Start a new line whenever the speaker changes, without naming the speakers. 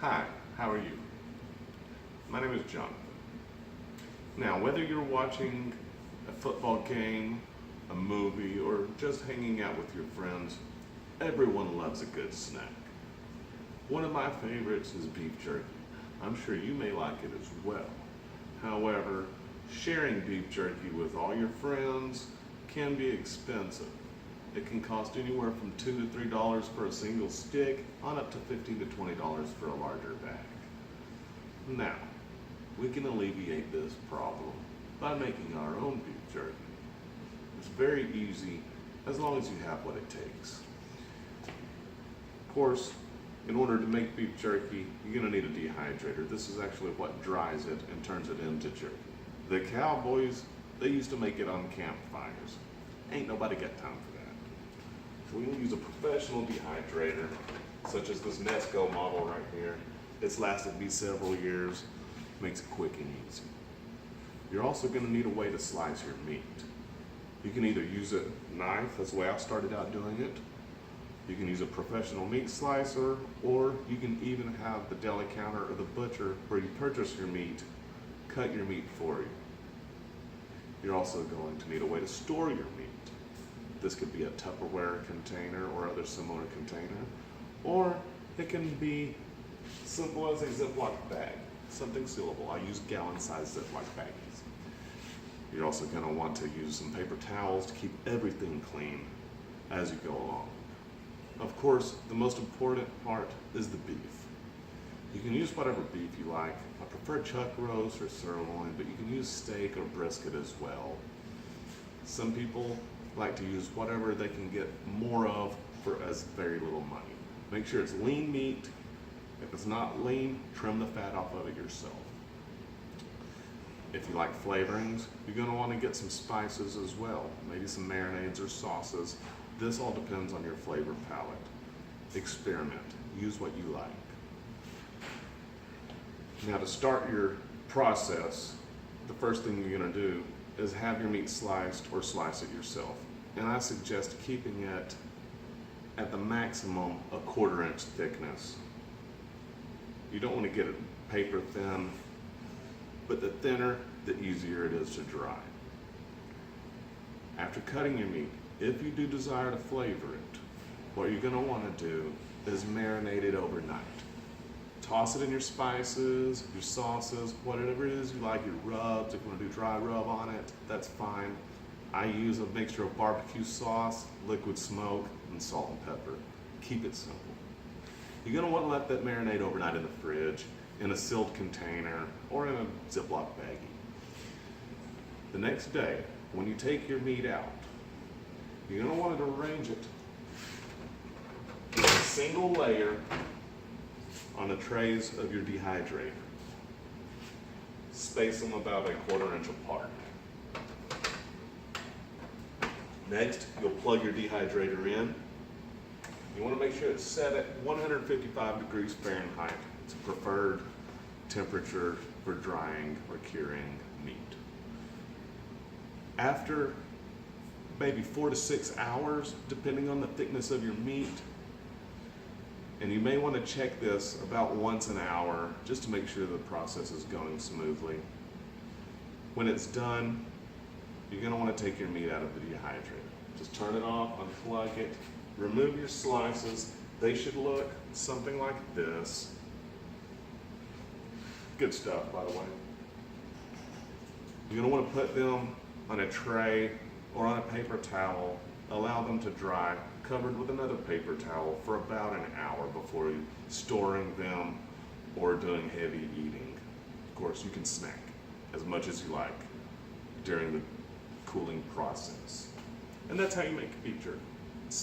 Hi, how are you? My name is Jonathan. Now, whether you're watching a football game, a movie, or just hanging out with your friends, everyone loves a good snack. One of my favorites is beef jerky. I'm sure you may like it as well. However, sharing beef jerky with all your friends can be expensive. It can cost anywhere from $2 to $3 for a single stick, on up to $15 to $20 for a larger bag. Now, we can alleviate this problem by making our own beef jerky. It's very easy as long as you have what it takes. Of course, in order to make beef jerky, you're going to need a dehydrator. This is actually what dries it and turns it into jerky. The cowboys, they used to make it on campfires. Ain't nobody got time for that. So we're going to use a professional dehydrator, such as this Nesco model right here. It's lasted me several years, makes it quick and easy. You're also going to need a way to slice your meat. You can either use a knife, that's the way I started out doing it. You can use a professional meat slicer, or you can even have the deli counter or the butcher where you purchase your meat, cut your meat for you. You're also going to need a way to store your meat. This could be a Tupperware container or other similar container, or it can be simple as a Ziploc bag, something sealable. I use gallon-sized Ziploc baggies. You're also going to want to use some paper towels to keep everything clean as you go along. Of course, the most important part is the beef. You can use whatever beef you like. I prefer chuck roast or sirloin, but you can use steak or brisket as well. Some people like to use whatever they can get more of for as very little money. Make sure it's lean meat. If it's not lean, trim the fat off of it yourself. If you like flavorings, you're going to want to get some spices as well, maybe some marinades or sauces. This all depends on your flavor palette. Experiment, use what you like. Now, to start your process, the first thing you're going to do is have your meat sliced or slice it yourself. And I suggest keeping it at the maximum a 1/4 inch thickness. You don't want to get it paper thin, but the thinner, the easier it is to dry. After cutting your meat, if you do desire to flavor it, what you're going to want to do is marinate it overnight. Toss it in your spices, your sauces, whatever it is you like, your rubs. If you want to do dry rub on it, that's fine. I use a mixture of barbecue sauce, liquid smoke, and salt and pepper. Keep it simple. You're going to want to let that marinate overnight in the fridge, in a sealed container, or in a Ziploc baggie. The next day, when you take your meat out, you're going to want to arrange it in a single layer on the trays of your dehydrator. Space them about a 1/4 inch apart. Next, you'll plug your dehydrator in. You want to make sure it's set at 155 degrees Fahrenheit. It's a preferred temperature for drying or curing meat. After maybe 4 to 6 hours, depending on the thickness of your meat, and you may want to check this about once an hour just to make sure the process is going smoothly. When it's done, you're going to want to take your meat out of the dehydrator. Just turn it off, unplug it, remove your slices. They should look something like this. Good stuff, by the way. You're going to want to put them on a tray or on a paper towel. Allow them to dry, covered with another paper towel, for about an hour before storing them or doing heavy eating. Of course, you can snack as much as you like during the cooling process. And that's how you make beef jerky.